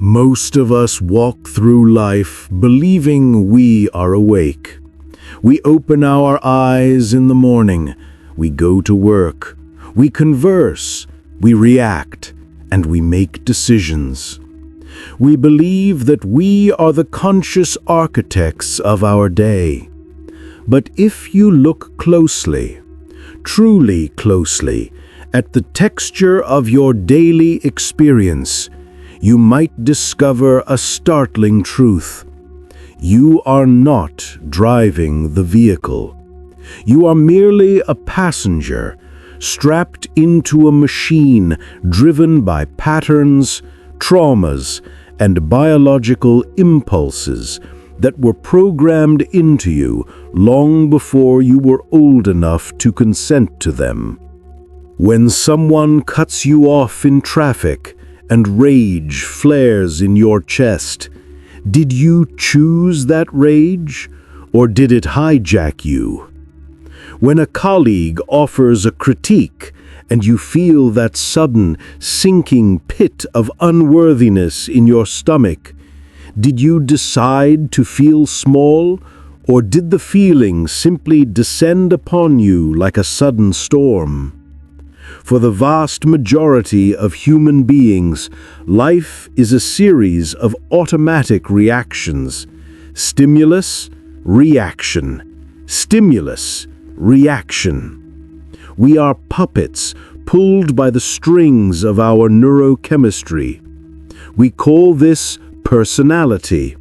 Most of us walk through life believing we are awake. We open our eyes in the morning, we go to work, we converse, we react, and we make decisions. We believe that we are the conscious architects of our day. But if you look closely, truly closely, at the texture of your daily experience, you might discover a startling truth. You are not driving the vehicle. You are merely a passenger, strapped into a machine driven by patterns, traumas, and biological impulses that were programmed into you long before you were old enough to consent to them. When someone cuts you off in traffic and rage flares in your chest, did you choose that rage, or did it hijack you? When a colleague offers a critique and you feel that sudden, sinking pit of unworthiness in your stomach, did you decide to feel small, or did the feeling simply descend upon you like a sudden storm? For the vast majority of human beings, life is a series of automatic reactions. Stimulus, reaction. Stimulus, reaction. We are puppets pulled by the strings of our neurochemistry. We call this personality,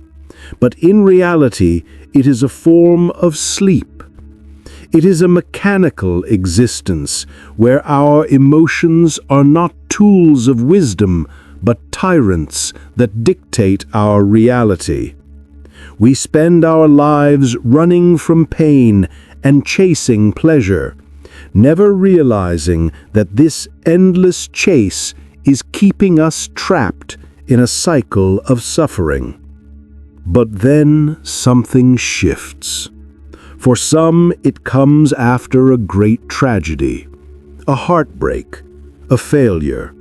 but in reality, it is a form of sleep. It is a mechanical existence where our emotions are not tools of wisdom, but tyrants that dictate our reality. We spend our lives running from pain and chasing pleasure, never realizing that this endless chase is keeping us trapped in a cycle of suffering. But then something shifts. For some, it comes after a great tragedy, a heartbreak, a failure,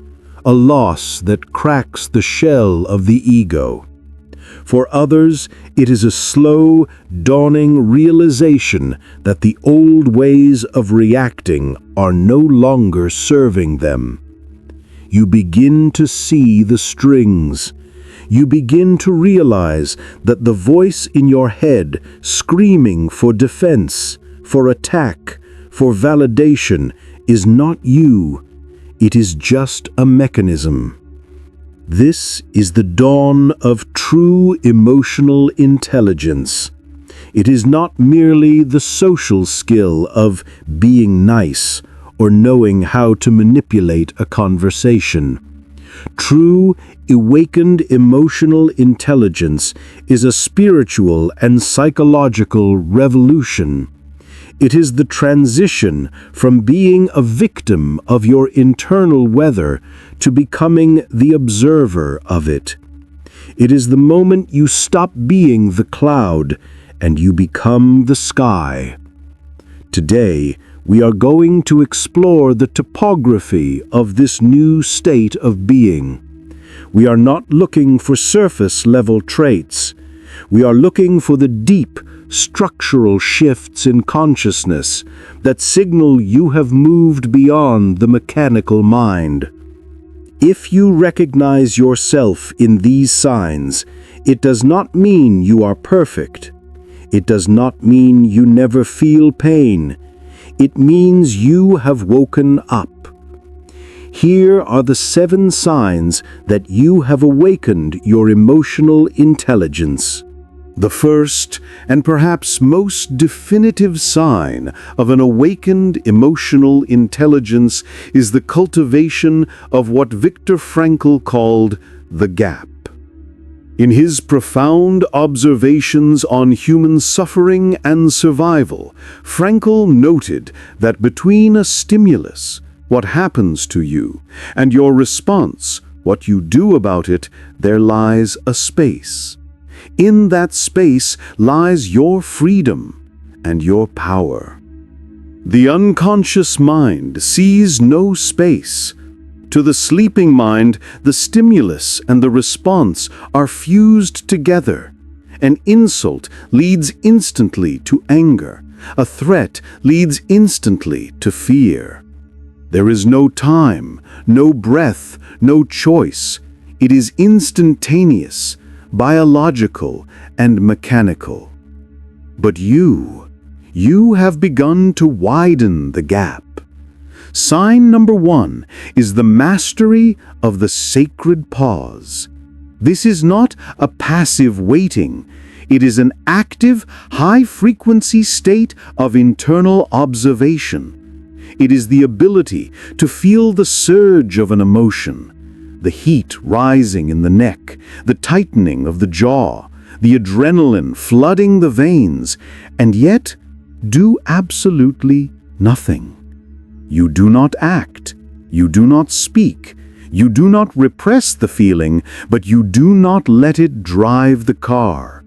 a loss that cracks the shell of the ego. For others, it is a slow, dawning realization that the old ways of reacting are no longer serving them. You begin to see the strings. You begin to realize that the voice in your head screaming for defense, for attack, for validation is not you. It is just a mechanism. This is the dawn of true emotional intelligence. It is not merely the social skill of being nice or knowing how to manipulate a conversation. True, awakened emotional intelligence is a spiritual and psychological revolution. It is the transition from being a victim of your internal weather to becoming the observer of it. It is the moment you stop being the cloud and you become the sky. Today, we are going to explore the topography of this new state of being. We are not looking for surface-level traits. We are looking for the deep, structural shifts in consciousness that signal you have moved beyond the mechanical mind. If you recognize yourself in these signs, it does not mean you are perfect. It does not mean you never feel pain. It means you have woken up. Here are the 7 signs that you have awakened your emotional intelligence. The first, and perhaps most definitive sign of an awakened emotional intelligence is the cultivation of what Viktor Frankl called the gap. In his profound observations on human suffering and survival, Frankl noted that between a stimulus, what happens to you, and your response, what you do about it, there lies a space. In that space lies your freedom and your power. The unconscious mind sees no space, To the sleeping mind, the stimulus and the response are fused together. An insult leads instantly to anger. A threat leads instantly to fear. There is no time, no breath, no choice. It is instantaneous, biological, and mechanical. But you have begun to widen the gap. Sign number 1 is the mastery of the sacred pause. This is not a passive waiting. It is an active, high-frequency state of internal observation. It is the ability to feel the surge of an emotion, the heat rising in the neck, the tightening of the jaw, the adrenaline flooding the veins, and yet do absolutely nothing. You do not act, you do not speak, you do not repress the feeling, but you do not let it drive the car.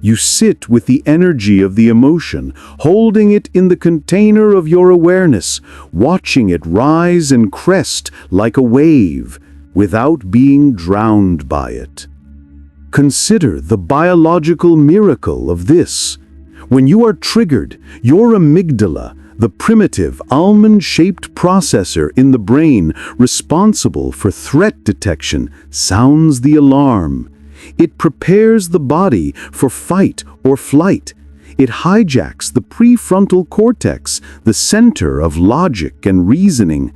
You sit with the energy of the emotion, holding it in the container of your awareness, watching it rise and crest like a wave, without being drowned by it. Consider the biological miracle of this. When you are triggered, your amygdala, the primitive almond-shaped processor in the brain responsible for threat detection, sounds the alarm. It prepares the body for fight or flight. It hijacks the prefrontal cortex, the center of logic and reasoning.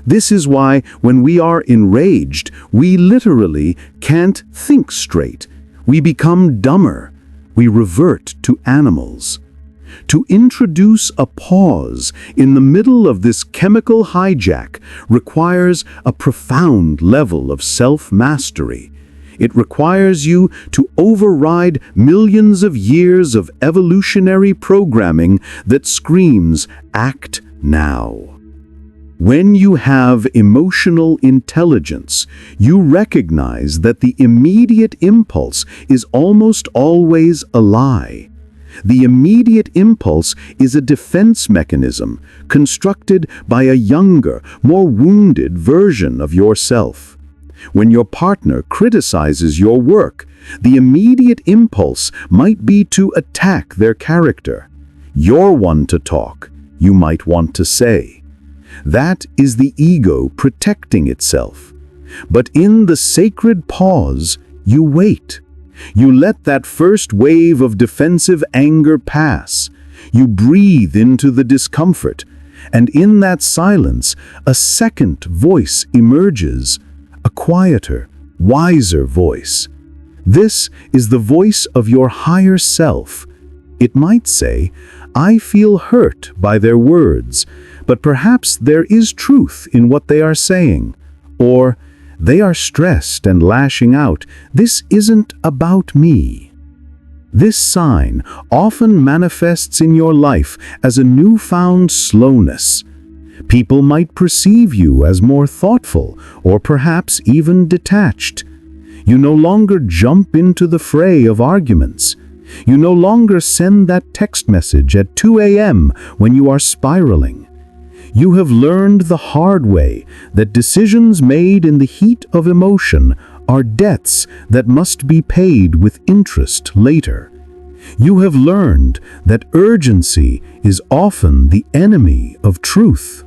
This is why when we are enraged, we literally can't think straight. We become dumber. We revert to animals. To introduce a pause in the middle of this chemical hijack requires a profound level of self-mastery. It requires you to override millions of years of evolutionary programming that screams, "Act now." When you have emotional intelligence, you recognize that the immediate impulse is almost always a lie. The immediate impulse is a defense mechanism constructed by a younger, more wounded version of yourself. When your partner criticizes your work, the immediate impulse might be to attack their character. You're one to talk, you might want to say. That is the ego protecting itself. But in the sacred pause, you wait. You let that first wave of defensive anger pass. You breathe into the discomfort, and in that silence, a second voice emerges, a quieter, wiser voice. This is the voice of your higher self. It might say, "I feel hurt by their words, but perhaps there is truth in what they are saying." Or, "They are stressed and lashing out. This isn't about me." This sign often manifests in your life as a newfound slowness. People might perceive you as more thoughtful or perhaps even detached. You no longer jump into the fray of arguments. You no longer send that text message at 2 a.m. when you are spiraling. You have learned the hard way that decisions made in the heat of emotion are debts that must be paid with interest later. You have learned that urgency is often the enemy of truth.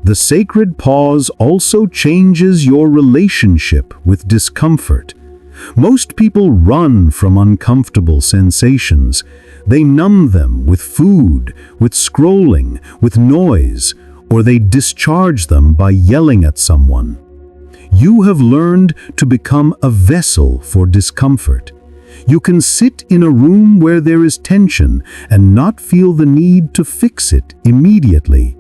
The sacred pause also changes your relationship with discomfort. Most people run from uncomfortable sensations. They numb them with food, with scrolling, with noise, or they discharge them by yelling at someone. You have learned to become a vessel for discomfort. You can sit in a room where there is tension and not feel the need to fix it immediately.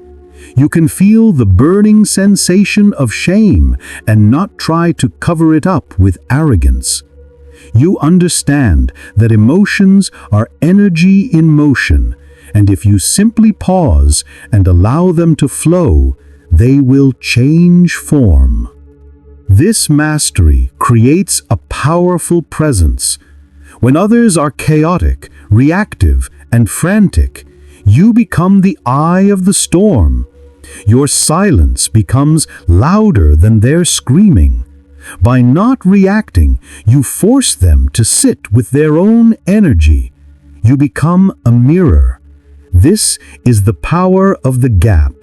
You can feel the burning sensation of shame and not try to cover it up with arrogance. You understand that emotions are energy in motion, and if you simply pause and allow them to flow, they will change form. This mastery creates a powerful presence. When others are chaotic, reactive, and frantic, you become the eye of the storm. Your silence becomes louder than their screaming. By not reacting, you force them to sit with their own energy. You become a mirror. This is the power of the gap.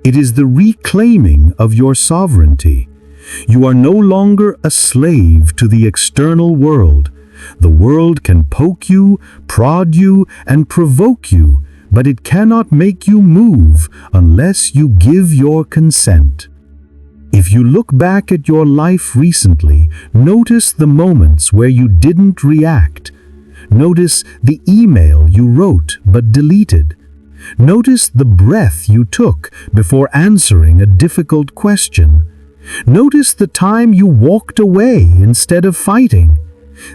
It is the reclaiming of your sovereignty. You are no longer a slave to the external world. The world can poke you, prod you, and provoke you, but it cannot make you move unless you give your consent. If you look back at your life recently, notice the moments where you didn't react. Notice the email you wrote but deleted. Notice the breath you took before answering a difficult question. Notice the time you walked away instead of fighting.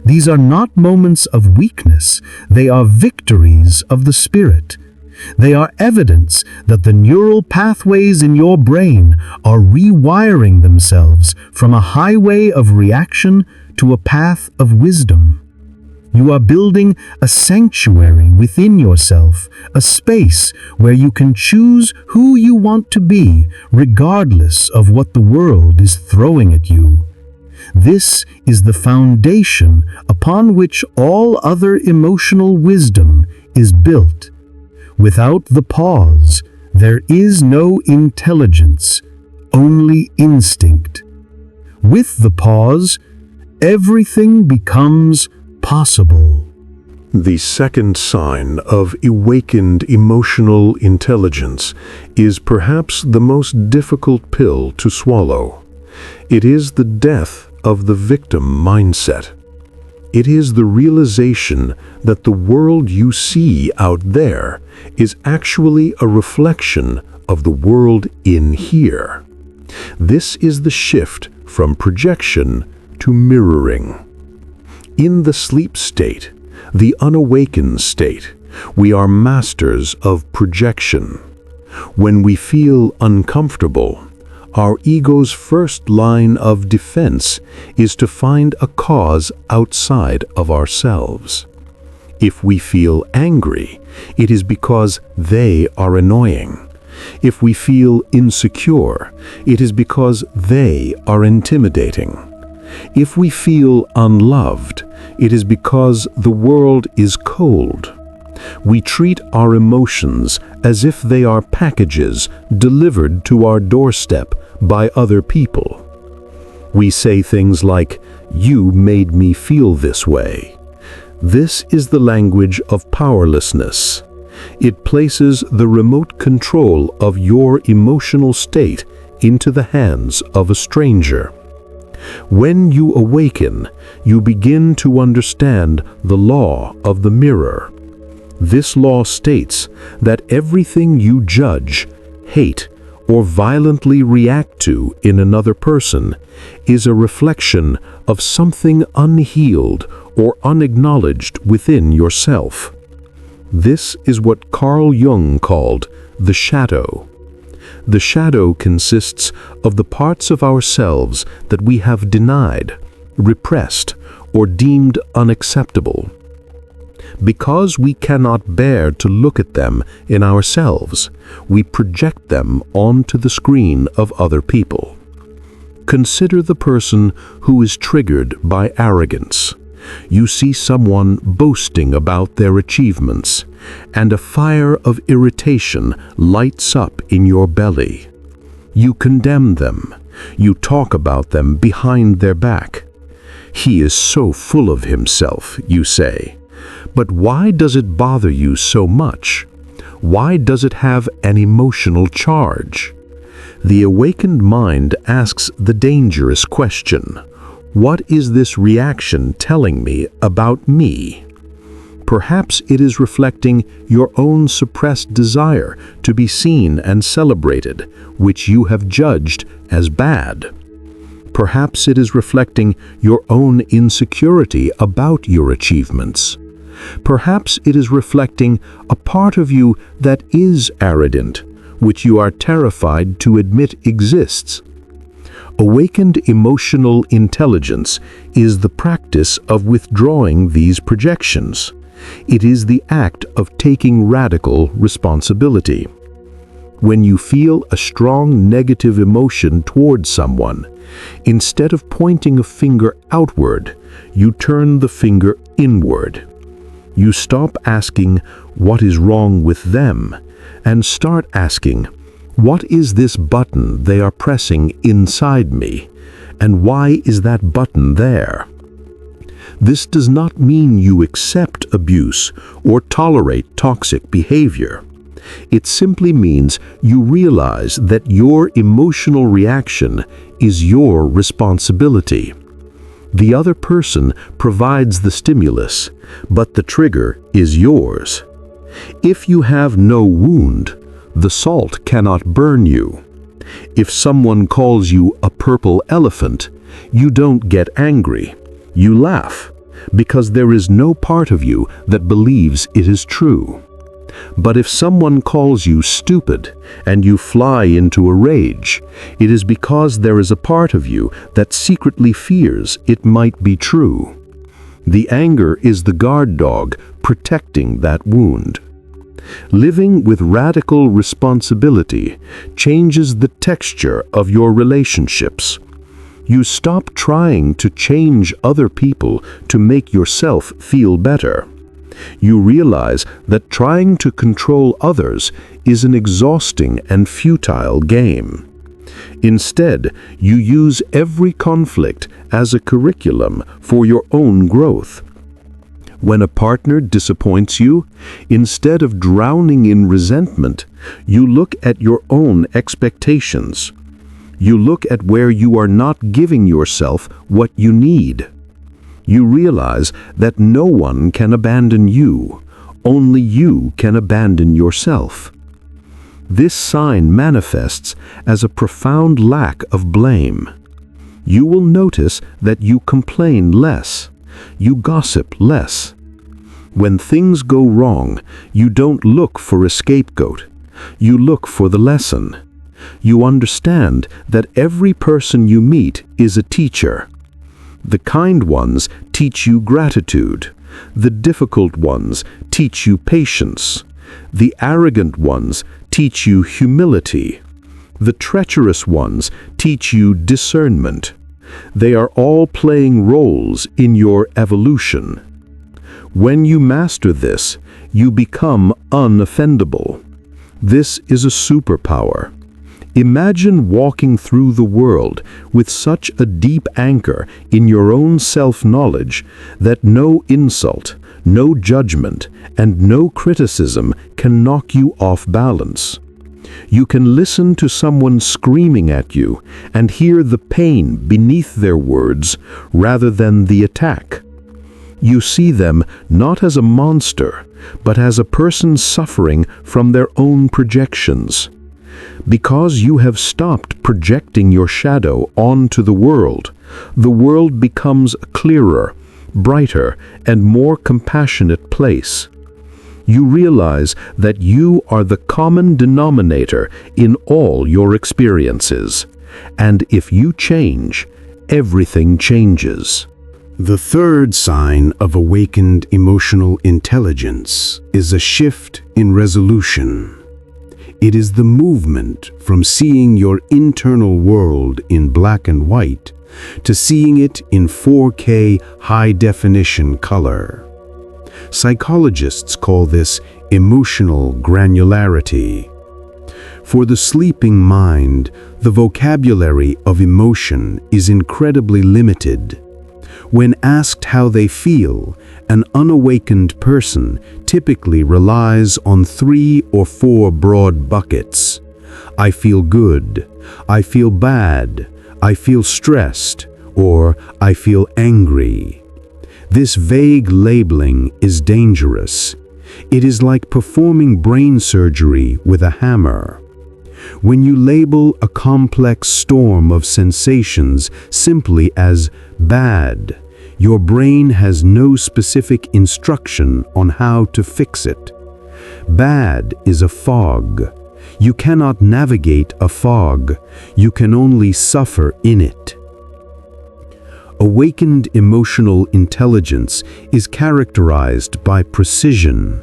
These are not moments of weakness, they are victories of the spirit. They are evidence that the neural pathways in your brain are rewiring themselves from a highway of reaction to a path of wisdom. You are building a sanctuary within yourself, a space where you can choose who you want to be, regardless of what the world is throwing at you. This is the foundation upon which all other emotional wisdom is built. Without the pause, there is no intelligence, only instinct. With the pause, everything becomes possible. The second sign of awakened emotional intelligence is perhaps the most difficult pill to swallow. It is the death of the victim mindset. It is the realization that the world you see out there is actually a reflection of the world in here. This is the shift from projection to mirroring. In the sleep state, the unawakened state, we are masters of projection. When we feel uncomfortable, our ego's first line of defense is to find a cause outside of ourselves. If we feel angry, it is because they are annoying. If we feel insecure, it is because they are intimidating. If we feel unloved, it is because the world is cold. We treat our emotions as if they are packages delivered to our doorstep by other people. We say things like, "You made me feel this way." This is the language of powerlessness. It places the remote control of your emotional state into the hands of a stranger. When you awaken, you begin to understand the law of the mirror. This law states that everything you judge, hate, or violently react to in another person is a reflection of something unhealed or unacknowledged within yourself. This is what Carl Jung called the shadow. The shadow consists of the parts of ourselves that we have denied, repressed, or deemed unacceptable. Because we cannot bear to look at them in ourselves, we project them onto the screen of other people. Consider the person who is triggered by arrogance. You see someone boasting about their achievements, and a fire of irritation lights up in your belly. You condemn them. You talk about them behind their back. "He is so full of himself," you say. But why does it bother you so much? Why does it have an emotional charge? The awakened mind asks the dangerous question: what is this reaction telling me about me? Perhaps it is reflecting your own suppressed desire to be seen and celebrated, which you have judged as bad. Perhaps it is reflecting your own insecurity about your achievements. Perhaps it is reflecting a part of you that is arrogant, which you are terrified to admit exists. Awakened emotional intelligence is the practice of withdrawing these projections. It is the act of taking radical responsibility. When you feel a strong negative emotion towards someone, instead of pointing a finger outward, you turn the finger inward. You stop asking, "What is wrong with them?" and start asking, "What is this button they are pressing inside me? And why is that button there?" This does not mean you accept abuse or tolerate toxic behavior. It simply means you realize that your emotional reaction is your responsibility. The other person provides the stimulus, but the trigger is yours. If you have no wound, the salt cannot burn you. If someone calls you a purple elephant, you don't get angry. You laugh, because there is no part of you that believes it is true. But if someone calls you stupid and you fly into a rage, it is because there is a part of you that secretly fears it might be true. The anger is the guard dog protecting that wound. Living with radical responsibility changes the texture of your relationships. You stop trying to change other people to make yourself feel better. You realize that trying to control others is an exhausting and futile game. Instead, you use every conflict as a curriculum for your own growth. When a partner disappoints you, instead of drowning in resentment, you look at your own expectations. You look at where you are not giving yourself what you need. You realize that no one can abandon you, only you can abandon yourself. This sign manifests as a profound lack of blame. You will notice that you complain less. You gossip less. When things go wrong, you don't look for a scapegoat. You look for the lesson. You understand that every person you meet is a teacher. The kind ones teach you gratitude. The difficult ones teach you patience. The arrogant ones teach you humility. The treacherous ones teach you discernment. They are all playing roles in your evolution. When you master this, you become unoffendable. This is a superpower. Imagine walking through the world with such a deep anchor in your own self-knowledge that no insult, no judgment, and no criticism can knock you off balance. You can listen to someone screaming at you and hear the pain beneath their words rather than the attack. You see them not as a monster, but as a person suffering from their own projections. Because you have stopped projecting your shadow onto the world becomes a clearer, brighter, and more compassionate place. You realize that you are the common denominator in all your experiences, and if you change, everything changes. The third sign of awakened emotional intelligence is a shift in resolution. It is the movement from seeing your internal world in black and white to seeing it in 4K high-definition color. Psychologists call this emotional granularity. For the sleeping mind, the vocabulary of emotion is incredibly limited. When asked how they feel, an unawakened person typically relies on 3 or 4 broad buckets. I feel good, I feel bad, I feel stressed, or I feel angry. This vague labeling is dangerous. It is like performing brain surgery with a hammer. When you label a complex storm of sensations simply as bad, your brain has no specific instruction on how to fix it. Bad is a fog. You cannot navigate a fog. You can only suffer in it. Awakened emotional intelligence is characterized by precision.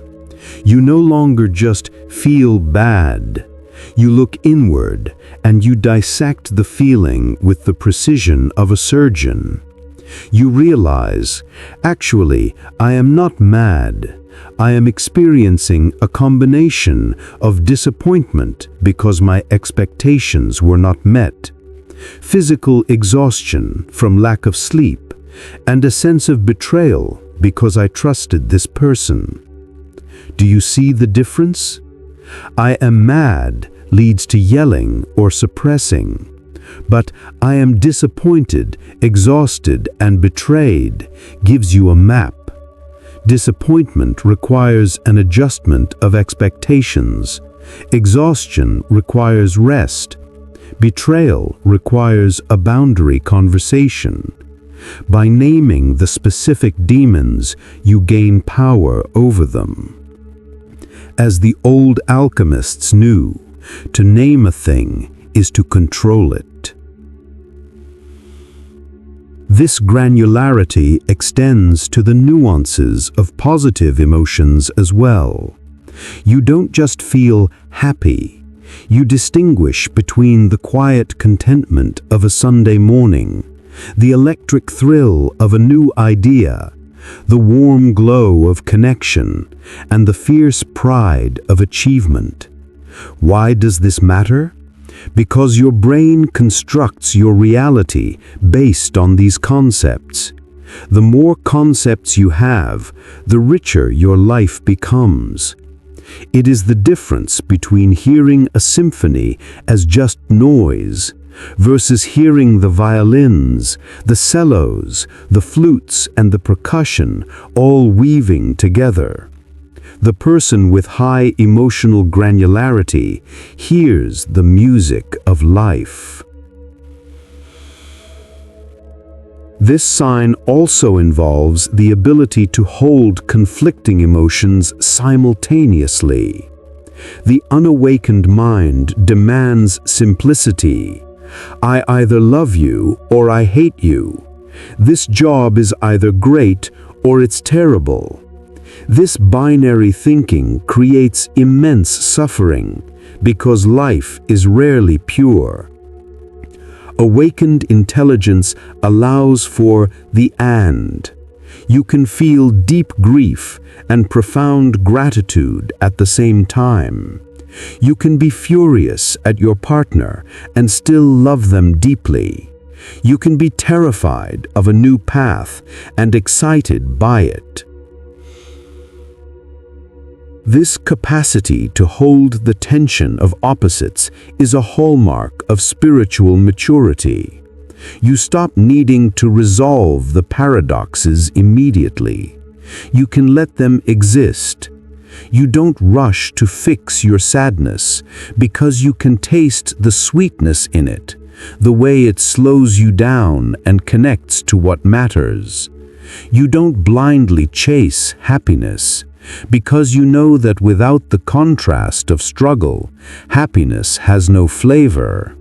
You no longer just feel bad. You look inward and you dissect the feeling with the precision of a surgeon. You realize, actually, I am not mad. I am experiencing a combination of disappointment because my expectations were not met, physical exhaustion from lack of sleep, and a sense of betrayal because I trusted this person. Do you see the difference? I am mad leads to yelling or suppressing, but I am disappointed, exhausted, and betrayed gives you a map. Disappointment requires an adjustment of expectations. Exhaustion requires rest. Betrayal requires a boundary conversation. By naming the specific demons, you gain power over them. As the old alchemists knew, to name a thing is to control it. This granularity extends to the nuances of positive emotions as well. You don't just feel happy. You distinguish between the quiet contentment of a Sunday morning, the electric thrill of a new idea, the warm glow of connection, and the fierce pride of achievement. Why does this matter? Because your brain constructs your reality based on these concepts. The more concepts you have, the richer your life becomes. It is the difference between hearing a symphony as just noise versus hearing the violins, the cellos, the flutes, and the percussion all weaving together. The person with high emotional granularity hears the music of life. This sign also involves the ability to hold conflicting emotions simultaneously. The unawakened mind demands simplicity. I either love you or I hate you. This job is either great or it's terrible. This binary thinking creates immense suffering because life is rarely pure. Awakened intelligence allows for the and. You can feel deep grief and profound gratitude at the same time. You can be furious at your partner and still love them deeply. You can be terrified of a new path and excited by it. This capacity to hold the tension of opposites is a hallmark of spiritual maturity. You stop needing to resolve the paradoxes immediately. You can let them exist. You don't rush to fix your sadness because you can taste the sweetness in it, the way it slows you down and connects to what matters. You don't blindly chase happiness because you know that without the contrast of struggle, happiness has no flavor.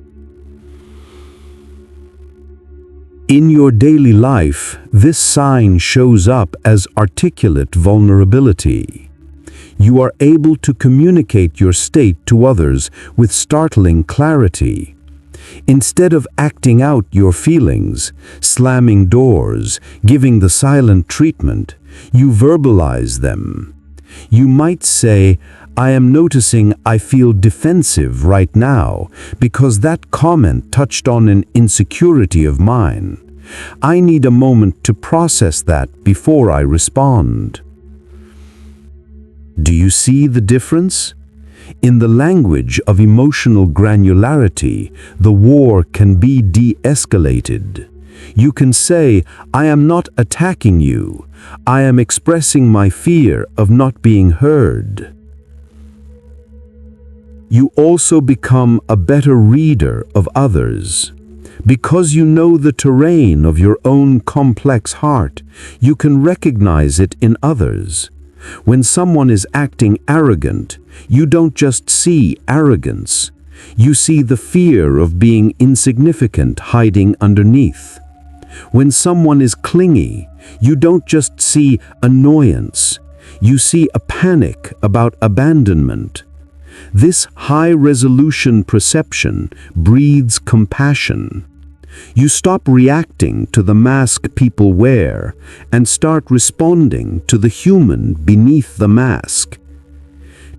In your daily life, this sign shows up as articulate vulnerability. You are able to communicate your state to others with startling clarity. Instead of acting out your feelings, slamming doors, giving the silent treatment, you verbalize them. You might say, I am noticing I feel defensive right now because that comment touched on an insecurity of mine. I need a moment to process that before I respond. Do you see the difference? In the language of emotional granularity, the war can be de-escalated. You can say, I am not attacking you. I am expressing my fear of not being heard. You also become a better reader of others. Because you know the terrain of your own complex heart, you can recognize it in others. When someone is acting arrogant, you don't just see arrogance. You see the fear of being insignificant hiding underneath. When someone is clingy, you don't just see annoyance. You see a panic about abandonment. This high-resolution perception breeds compassion. You stop reacting to the mask people wear and start responding to the human beneath the mask.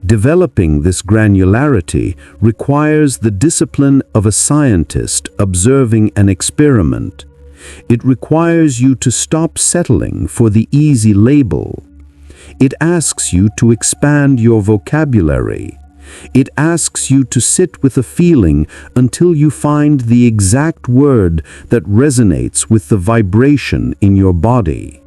Developing this granularity requires the discipline of a scientist observing an experiment. It requires you to stop settling for the easy label. It asks you to expand your vocabulary. It asks you to sit with a feeling until you find the exact word that resonates with the vibration in your body.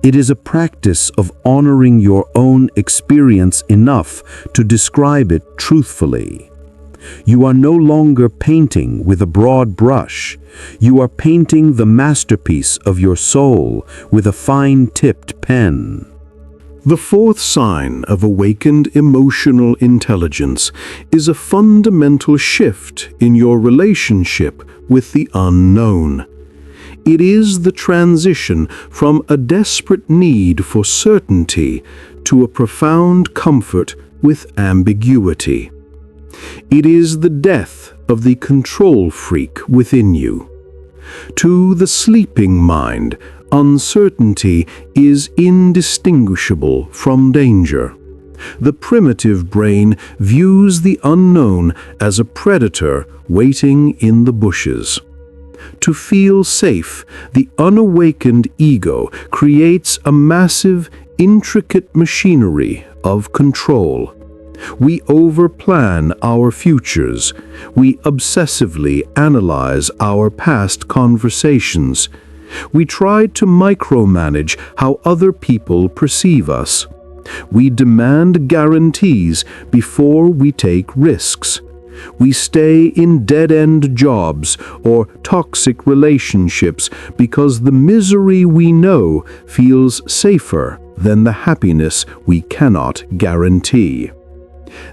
It is a practice of honoring your own experience enough to describe it truthfully. You are no longer painting with a broad brush. You are painting the masterpiece of your soul with a fine-tipped pen. The fourth sign of awakened emotional intelligence is a fundamental shift in your relationship with the unknown. It is the transition from a desperate need for certainty to a profound comfort with ambiguity. It is the death of the control freak within you. To the sleeping mind, uncertainty is indistinguishable from danger. The primitive brain views the unknown as a predator waiting in the bushes. To feel safe, the unawakened ego creates a massive, intricate machinery of control. We overplan our futures. We obsessively analyze our past conversations. We try to micromanage how other people perceive us. We demand guarantees before we take risks. We stay in dead-end jobs or toxic relationships because the misery we know feels safer than the happiness we cannot guarantee.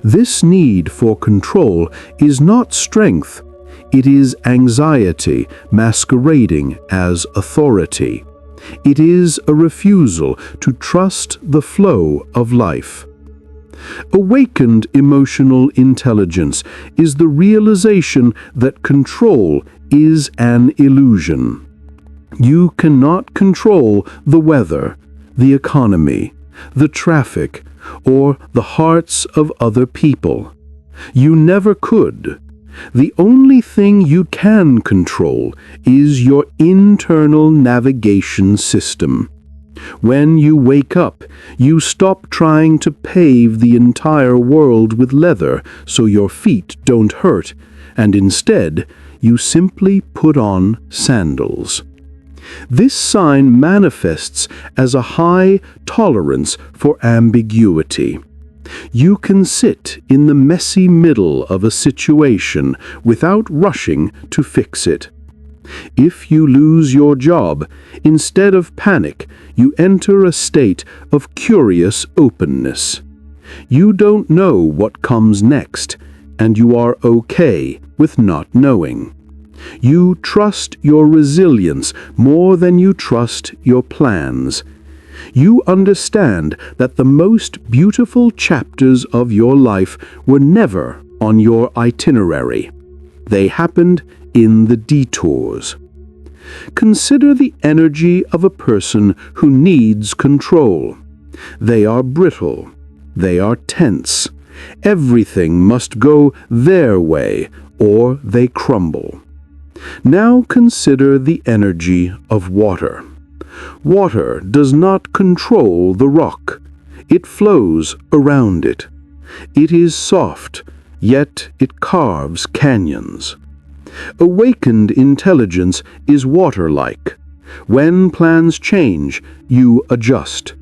This need for control is not strength. It is anxiety masquerading as authority. It is a refusal to trust the flow of life. Awakened emotional intelligence is the realization that control is an illusion. You cannot control the weather, the economy, the traffic, or the hearts of other people. You never could. The only thing you can control is your internal navigation system. When you wake up, you stop trying to pave the entire world with leather so your feet don't hurt, and instead, you simply put on sandals. This sign manifests as a high tolerance for ambiguity. You can sit in the messy middle of a situation without rushing to fix it. If you lose your job, instead of panic, you enter a state of curious openness. You don't know what comes next, and you are okay with not knowing. You trust your resilience more than you trust your plans. You understand that the most beautiful chapters of your life were never on your itinerary. They happened in the detours. Consider the energy of a person who needs control. They are brittle. They are tense. Everything must go their way or they crumble. Now consider the energy of water. Water does not control the rock. It flows around it. It is soft, yet it carves canyons. Awakened intelligence is water-like. When plans change, you adjust.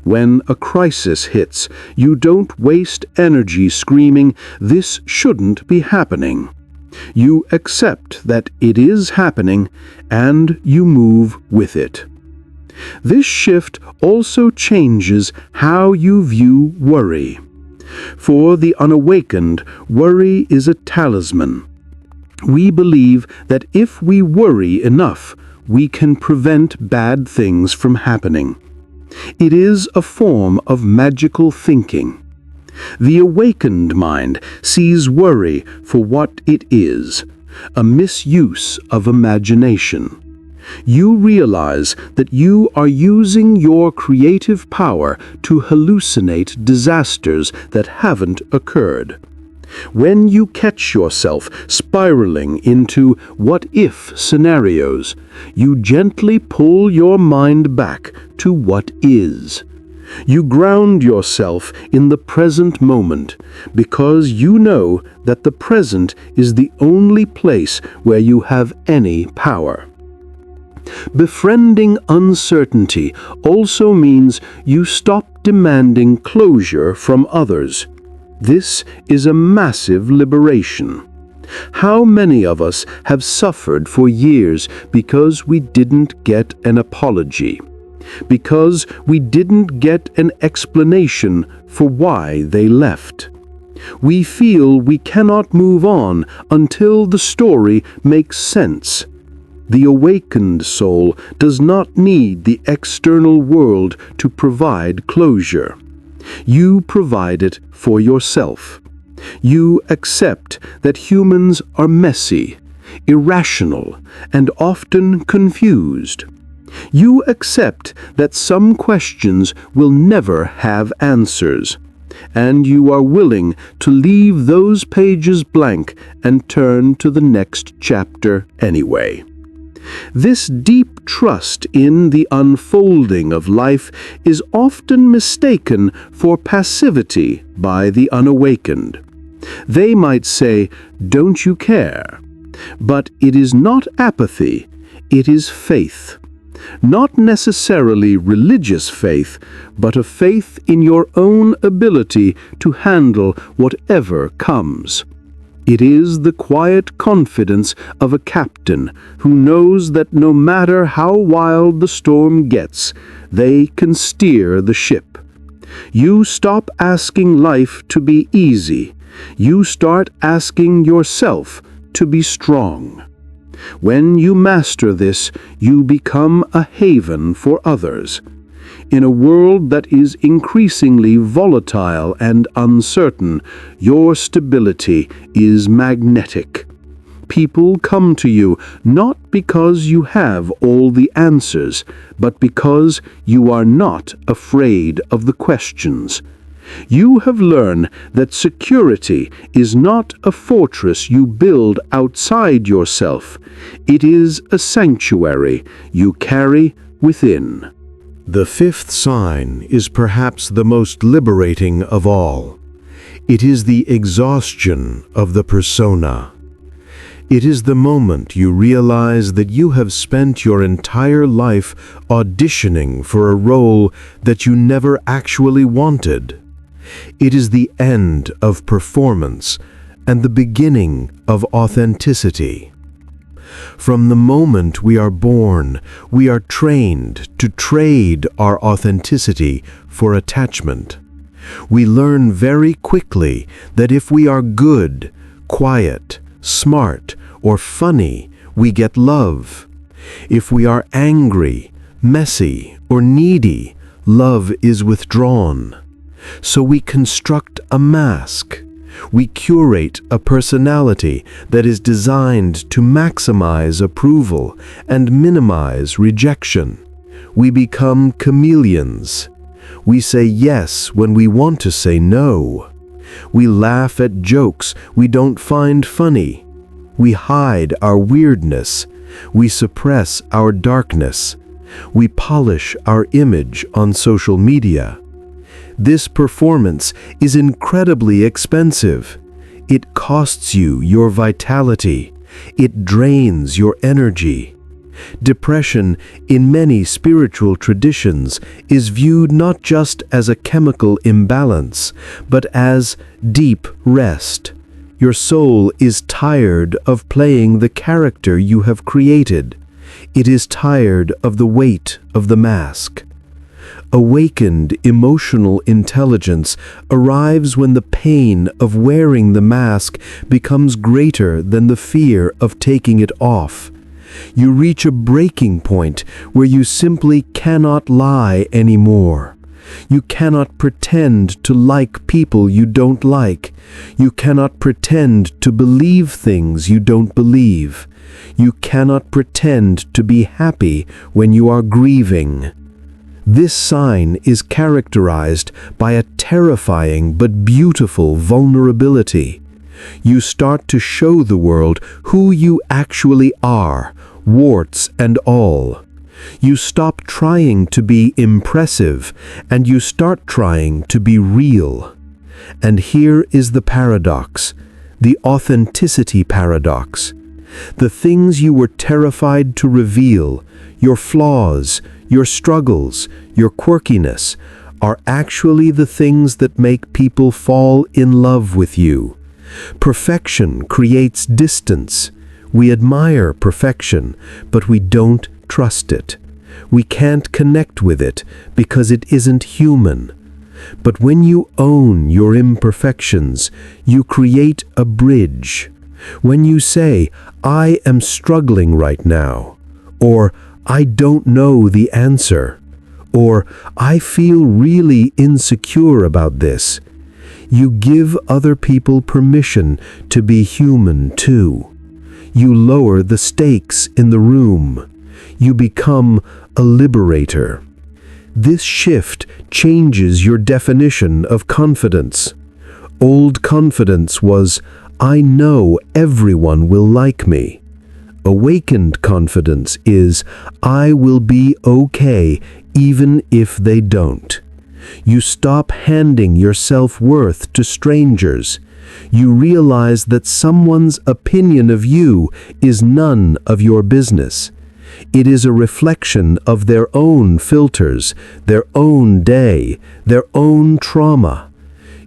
When a crisis hits, you don't waste energy screaming, "This shouldn't be happening." You accept that it is happening, and you move with it. This shift also changes how you view worry. For the unawakened, worry is a talisman. We believe that if we worry enough, we can prevent bad things from happening. It is a form of magical thinking. The awakened mind sees worry for what it is, a misuse of imagination. You realize that you are using your creative power to hallucinate disasters that haven't occurred. When you catch yourself spiraling into what-if scenarios, you gently pull your mind back to what is. You ground yourself in the present moment because you know that the present is the only place where you have any power. Befriending uncertainty also means you stop demanding closure from others. This is a massive liberation. How many of us have suffered for years because we didn't get an apology? Because we didn't get an explanation for why they left. We feel we cannot move on until the story makes sense. The awakened soul does not need the external world to provide closure. You provide it for yourself. You accept that humans are messy, irrational, and often confused. You accept that some questions will never have answers, and you are willing to leave those pages blank and turn to the next chapter anyway. This deep trust in the unfolding of life is often mistaken for passivity by the unawakened. They might say, "Don't you care?" But it is not apathy, it is faith. Not necessarily religious faith, but a faith in your own ability to handle whatever comes. It is the quiet confidence of a captain who knows that no matter how wild the storm gets, they can steer the ship. You stop asking life to be easy. You start asking yourself to be strong. When you master this, you become a haven for others. In a world that is increasingly volatile and uncertain, your stability is magnetic. People come to you not because you have all the answers, but because you are not afraid of the questions. You have learned that security is not a fortress you build outside yourself. It is a sanctuary you carry within. The fifth sign is perhaps the most liberating of all. It is the exhaustion of the persona. It is the moment you realize that you have spent your entire life auditioning for a role that you never actually wanted. It is the end of performance and the beginning of authenticity. From the moment we are born, we are trained to trade our authenticity for attachment. We learn very quickly that if we are good, quiet, smart, or funny, we get love. If we are angry, messy, or needy, love is withdrawn. So we construct a mask. We curate a personality that is designed to maximize approval and minimize rejection. We become chameleons. We say yes when we want to say no. We laugh at jokes we don't find funny. We hide our weirdness. We suppress our darkness. We polish our image on social media. This performance is incredibly expensive. It costs you your vitality. It drains your energy. Depression, in many spiritual traditions, is viewed not just as a chemical imbalance, but as deep rest. Your soul is tired of playing the character you have created. It is tired of the weight of the mask. Awakened emotional intelligence arrives when the pain of wearing the mask becomes greater than the fear of taking it off. You reach a breaking point where you simply cannot lie anymore. You cannot pretend to like people you don't like. You cannot pretend to believe things you don't believe. You cannot pretend to be happy when you are grieving. This sign is characterized by a terrifying but beautiful vulnerability. You start to show the world who you actually are, warts and all. You stop trying to be impressive, and you start trying to be real. And here is the paradox, the authenticity paradox. The things you were terrified to reveal, your flaws, your struggles, your quirkiness, are actually the things that make people fall in love with you. Perfection creates distance. We admire perfection, but we don't trust it. We can't connect with it because it isn't human. But when you own your imperfections, you create a bridge. When you say, "I am struggling right now," or "I don't know the answer," or "I feel really insecure about this," you give other people permission to be human too. You lower the stakes in the room. You become a liberator. This shift changes your definition of confidence. Old confidence was, "I know everyone will like me." Awakened confidence is, "I will be okay even if they don't." You stop handing your self-worth to strangers. You realize that someone's opinion of you is none of your business. It is a reflection of their own filters, their own day, their own trauma.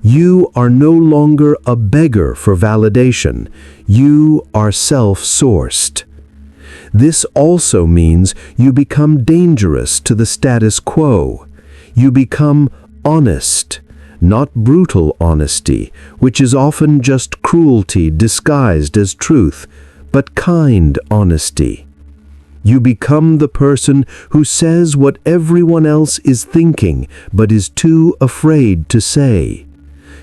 You are no longer a beggar for validation. You are self-sourced. This also means you become dangerous to the status quo. You become honest, not brutal honesty, which is often just cruelty disguised as truth, but kind honesty. You become the person who says what everyone else is thinking, but is too afraid to say.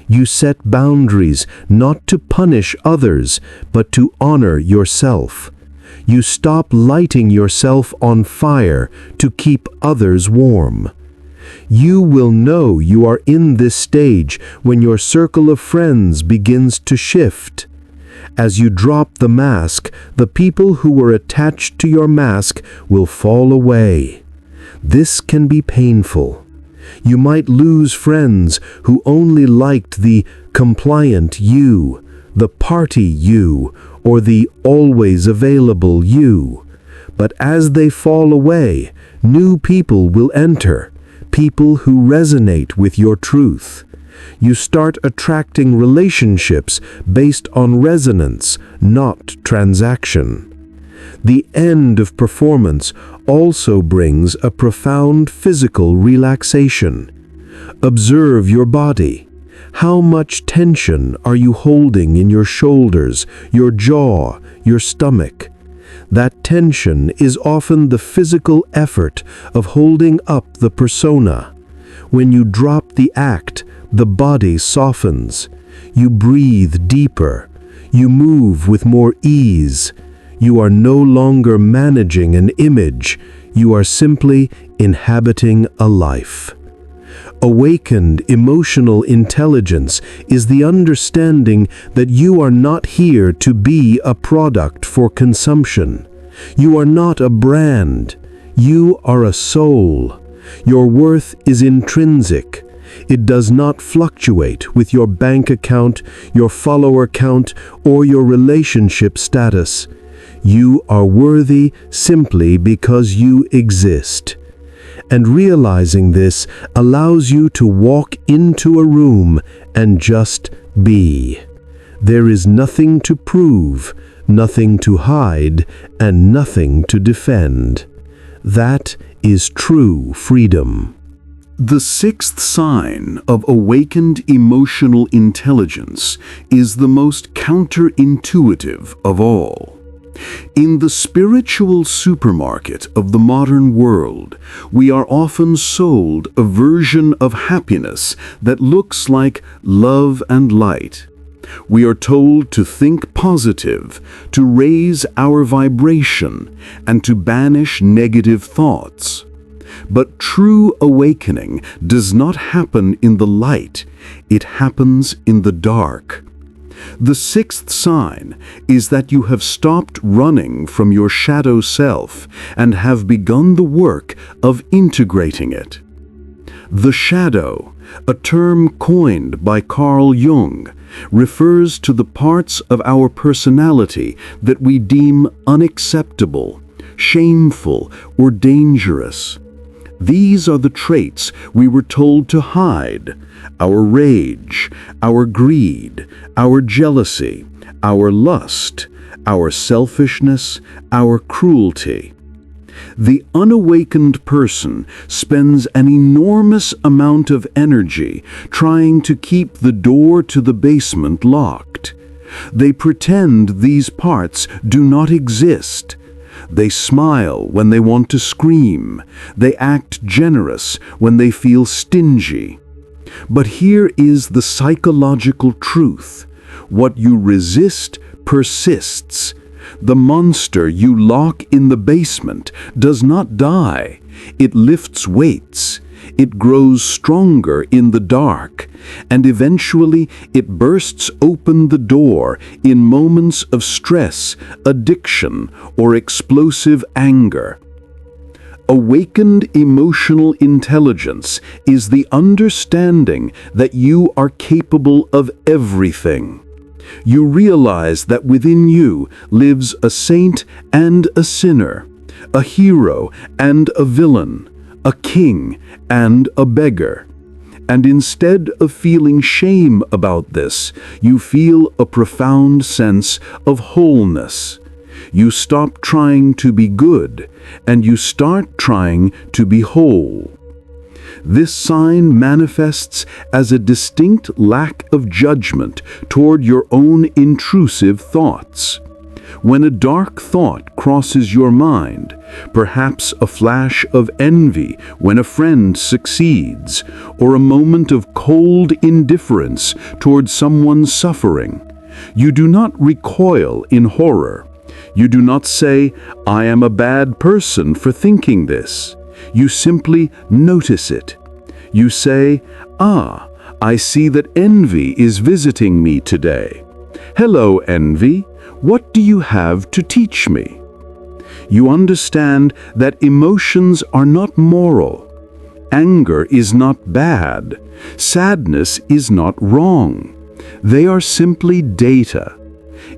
You set boundaries not to punish others, but to honor yourself. You stop lighting yourself on fire to keep others warm. You will know you are in this stage when your circle of friends begins to shift. As you drop the mask, the people who were attached to your mask will fall away. This can be painful. You might lose friends who only liked the compliant you, the party you, or the always available you. But as they fall away, new people will enter, people who resonate with your truth. You start attracting relationships based on resonance, not transaction. The end of performance also brings a profound physical relaxation. Observe your body. How much tension are you holding in your shoulders, your jaw, your stomach? That tension is often the physical effort of holding up the persona. When you drop the act, the body softens. You breathe deeper. You move with more ease. You are no longer managing an image. You are simply inhabiting a life. Awakened emotional intelligence is the understanding that you are not here to be a product for consumption. You are not a brand. You are a soul. Your worth is intrinsic. It does not fluctuate with your bank account, your follower count, or your relationship status. You are worthy simply because you exist. And realizing this allows you to walk into a room and just be. There is nothing to prove, nothing to hide, and nothing to defend. That is true freedom. The sixth sign of awakened emotional intelligence is the most counterintuitive of all. In the spiritual supermarket of the modern world, we are often sold a version of happiness that looks like love and light. We are told to think positive, to raise our vibration, and to banish negative thoughts. But true awakening does not happen in the light, it happens in the dark. The sixth sign is that you have stopped running from your shadow self and have begun the work of integrating it. The shadow, a term coined by Carl Jung, refers to the parts of our personality that we deem unacceptable, shameful, or dangerous. These are the traits we were told to hide: our rage, our greed, our jealousy, our lust, our selfishness, our cruelty. The unawakened person spends an enormous amount of energy trying to keep the door to the basement locked. They pretend these parts do not exist. They smile when they want to scream. They act generous when they feel stingy. But here is the psychological truth. What you resist persists. The monster you lock in the basement does not die. It lifts weights. It grows stronger in the dark, and eventually it bursts open the door in moments of stress, addiction, or explosive anger. Awakened emotional intelligence is the understanding that you are capable of everything. You realize that within you lives a saint and a sinner, a hero and a villain, a king and a beggar. And instead of feeling shame about this, you feel a profound sense of wholeness. You stop trying to be good, and you start trying to be whole. This sign manifests as a distinct lack of judgment toward your own intrusive thoughts. When a dark thought crosses your mind, perhaps a flash of envy when a friend succeeds, or a moment of cold indifference toward someone suffering, you do not recoil in horror. You do not say, "I am a bad person for thinking this." You simply notice it. You say, "Ah, I see that envy is visiting me today. Hello, envy. What do you have to teach me?" You understand that emotions are not moral. Anger is not bad. Sadness is not wrong. They are simply data.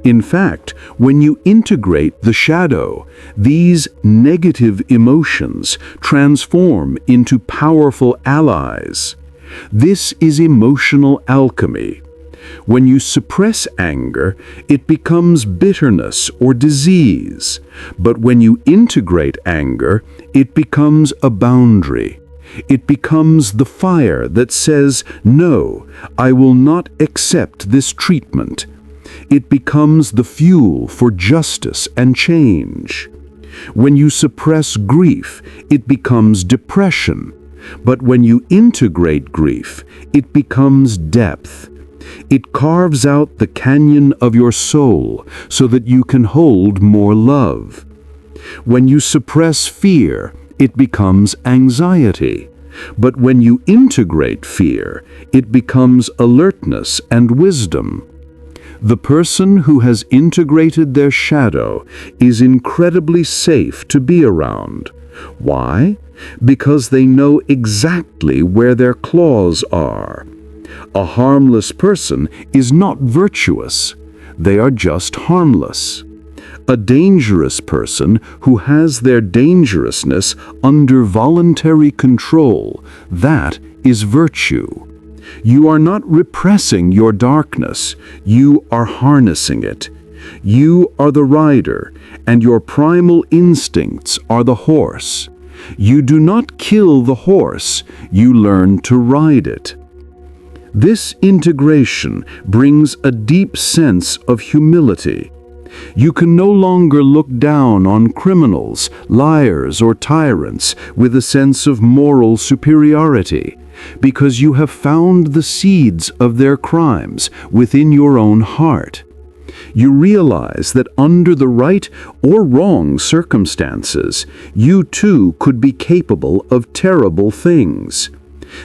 In fact, when you integrate the shadow, these negative emotions transform into powerful allies. This is emotional alchemy. When you suppress anger, it becomes bitterness or disease. But when you integrate anger, it becomes a boundary. It becomes the fire that says, "No, I will not accept this treatment." It becomes the fuel for justice and change. When you suppress grief, it becomes depression. But when you integrate grief, it becomes depth. It carves out the canyon of your soul so that you can hold more love. When you suppress fear, it becomes anxiety. But when you integrate fear, it becomes alertness and wisdom. The person who has integrated their shadow is incredibly safe to be around. Why? Because they know exactly where their claws are. A harmless person is not virtuous. They are just harmless. A dangerous person who has their dangerousness under voluntary control, that is virtue. You are not repressing your darkness, you are harnessing it. You are the rider, and your primal instincts are the horse. You do not kill the horse, you learn to ride it. This integration brings a deep sense of humility. You can no longer look down on criminals, liars, or tyrants with a sense of moral superiority, because you have found the seeds of their crimes within your own heart. You realize that under the right or wrong circumstances, you too could be capable of terrible things.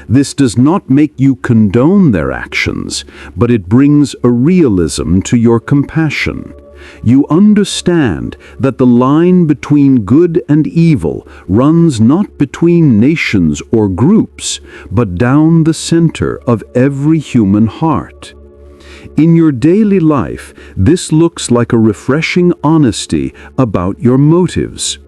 This does not make you condone their actions, but it brings a realism to your compassion. You understand that the line between good and evil runs not between nations or groups, but down the center of every human heart. In your daily life, this looks like a refreshing honesty about your motives.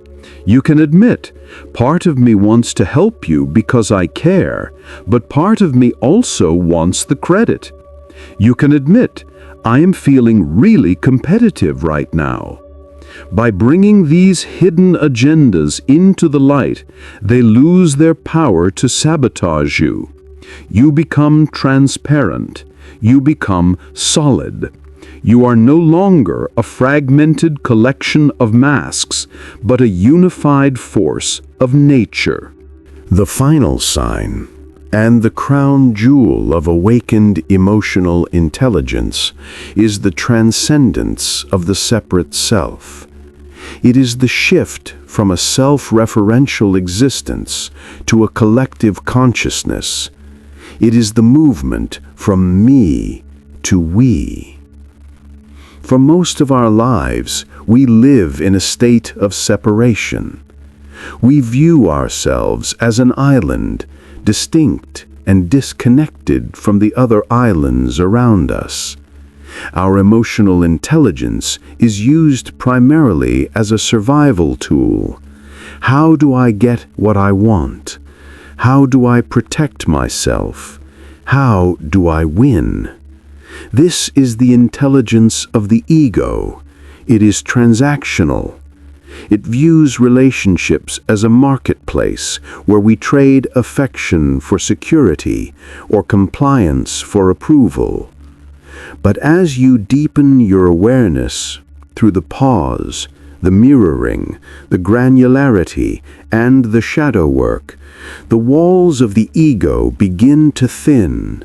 You can admit, part of me wants to help you because I care, but part of me also wants the credit. You can admit, I am feeling really competitive right now. By bringing these hidden agendas into the light, they lose their power to sabotage you. You become transparent. You become solid. You are no longer a fragmented collection of masks, but a unified force of nature. The final sign, and the crown jewel of awakened emotional intelligence, is the transcendence of the separate self. It is the shift from a self-referential existence to a collective consciousness. It is the movement from me to we. For most of our lives, we live in a state of separation. We view ourselves as an island, distinct and disconnected from the other islands around us. Our emotional intelligence is used primarily as a survival tool. How do I get what I want? How do I protect myself? How do I win? This is the intelligence of the ego. It is transactional. It views relationships as a marketplace where we trade affection for security or compliance for approval. But as you deepen your awareness through the pause, the mirroring, the granularity, and the shadow work, the walls of the ego begin to thin.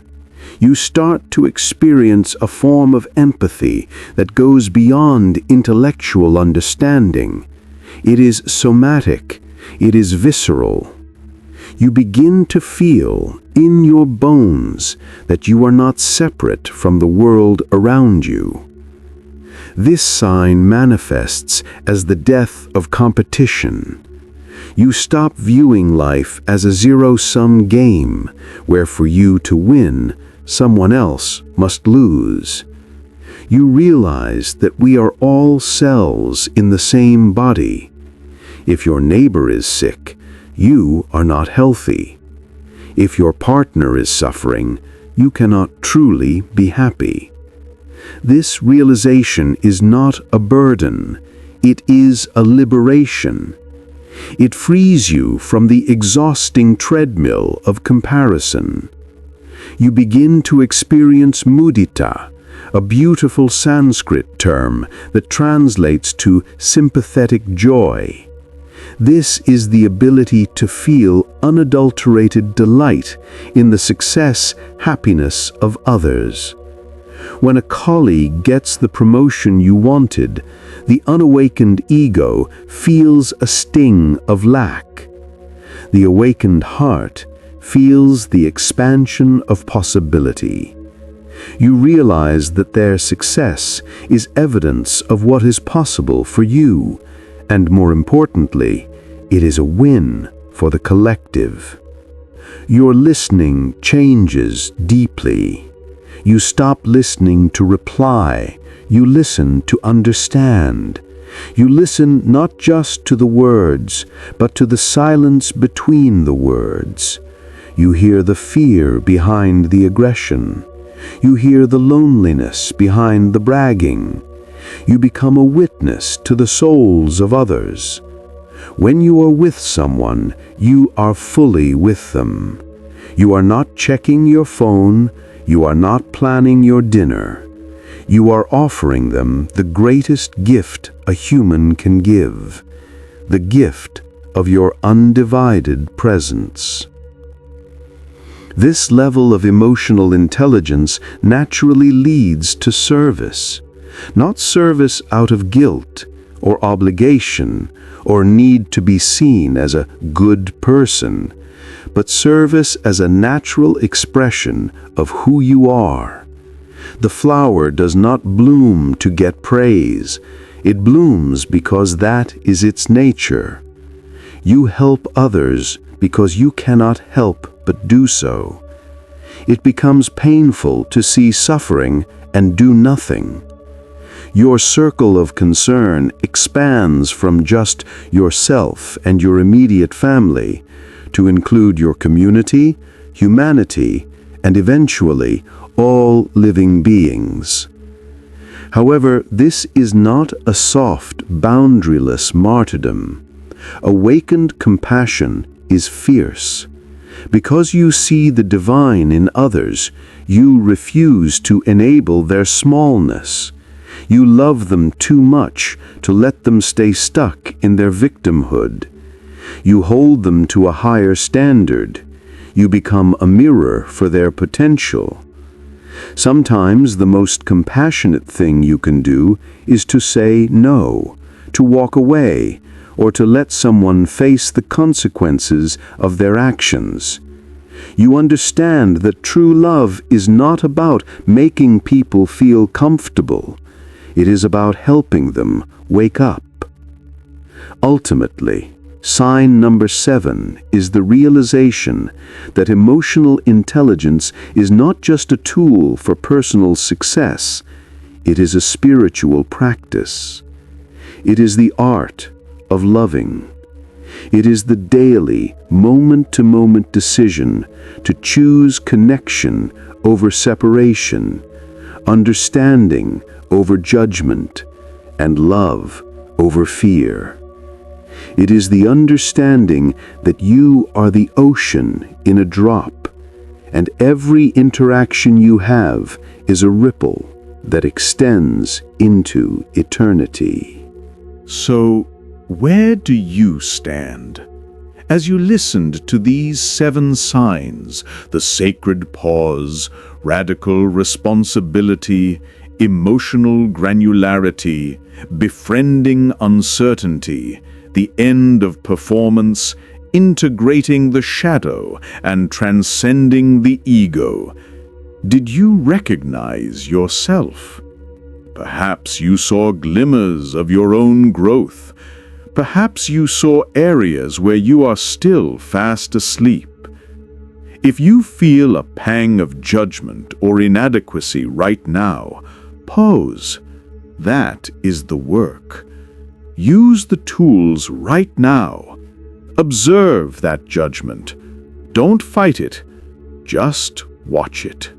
You start to experience a form of empathy that goes beyond intellectual understanding. It is somatic. It is visceral. You begin to feel in your bones that you are not separate from the world around you. This sign manifests as the death of competition. You stop viewing life as a zero-sum game where for you to win, someone else must lose. You realize that we are all cells in the same body. If your neighbor is sick, you are not healthy. If your partner is suffering, you cannot truly be happy. This realization is not a burden. It is a liberation. It frees you from the exhausting treadmill of comparison. You begin to experience mudita, a beautiful Sanskrit term that translates to sympathetic joy. This is the ability to feel unadulterated delight in the success, happiness of others. When a colleague gets the promotion you wanted, the unawakened ego feels a sting of lack. The awakened heart feels the expansion of possibility. You realize that their success is evidence of what is possible for you, and more importantly, it is a win for the collective. Your listening changes deeply. You stop listening to reply. You listen to understand. You listen not just to the words, but to the silence between the words. You hear the fear behind the aggression. You hear the loneliness behind the bragging. You become a witness to the souls of others. When you are with someone, you are fully with them. You are not checking your phone. You are not planning your dinner. You are offering them the greatest gift a human can give, the gift of your undivided presence. This level of emotional intelligence naturally leads to service, not service out of guilt or obligation or need to be seen as a good person, but service as a natural expression of who you are. The flower does not bloom to get praise. It blooms because that is its nature. You help others because you cannot help but do so. It becomes painful to see suffering and do nothing. Your circle of concern expands from just yourself and your immediate family to include your community, humanity, and eventually all living beings. However, this is not a soft, boundaryless martyrdom. Awakened compassion is fierce. Because you see the divine in others, you refuse to enable their smallness. You love them too much to let them stay stuck in their victimhood. You hold them to a higher standard. You become a mirror for their potential. Sometimes the most compassionate thing you can do is to say no, to walk away, or to let someone face the consequences of their actions. You understand that true love is not about making people feel comfortable. It is about helping them wake up. Ultimately, sign number 7 is the realization that emotional intelligence is not just a tool for personal success, it is a spiritual practice. It is the art of loving. It is the daily, moment-to-moment decision to choose connection over separation, understanding over judgment, and love over fear. It is the understanding that you are the ocean in a drop, and every interaction you have is a ripple that extends into eternity. So, where do you stand? As you listened to these 7 signs, the sacred pause, radical responsibility, emotional granularity, befriending uncertainty, the end of performance, integrating the shadow, and transcending the ego, did you recognize yourself? Perhaps you saw glimmers of your own growth. Perhaps you saw areas where you are still fast asleep. If you feel a pang of judgment or inadequacy right now, pause. That is the work. Use the tools right now. Observe that judgment. Don't fight it. Just watch it.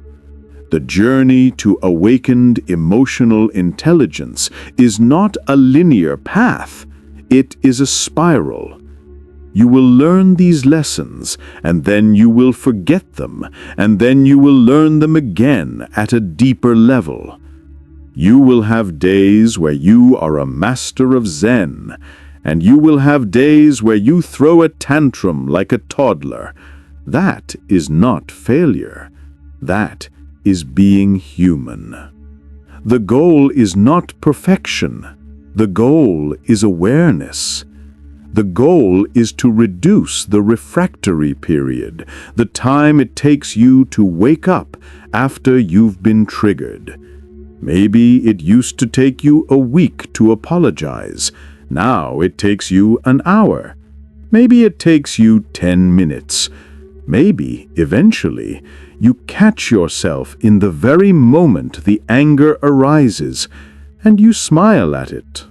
The journey to awakened emotional intelligence is not a linear path. It is a spiral. You will learn these lessons, and then you will forget them, and then you will learn them again at a deeper level. You will have days where you are a master of Zen, and you will have days where you throw a tantrum like a toddler. That is not failure. That is being human. The goal is not perfection. The goal is awareness. The goal is to reduce the refractory period, the time it takes you to wake up after you've been triggered. Maybe it used to take you a week to apologize. Now it takes you an hour. Maybe it takes you 10 minutes. Maybe, eventually, you catch yourself in the very moment the anger arises, and you smile at it.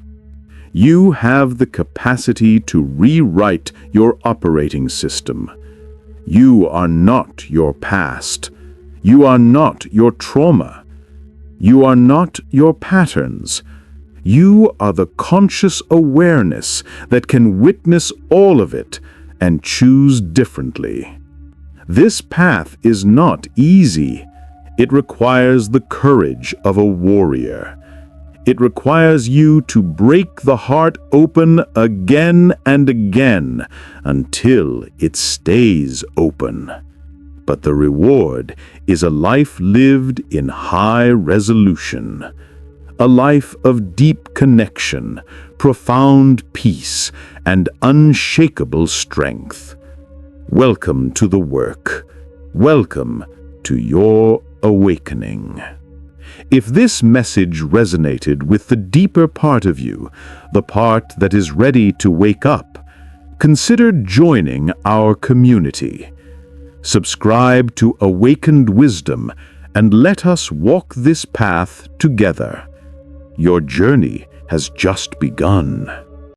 You have the capacity to rewrite your operating system. You are not your past. You are not your trauma. You are not your patterns. You are the conscious awareness that can witness all of it and choose differently. This path is not easy. It requires the courage of a warrior. It requires you to break the heart open again and again until it stays open. But the reward is a life lived in high resolution, a life of deep connection, profound peace, and unshakable strength. Welcome to the work. Welcome to your awakening. If this message resonated with the deeper part of you, the part that is ready to wake up, consider joining our community. Subscribe to Awakened Wisdom and let us walk this path together. Your journey has just begun.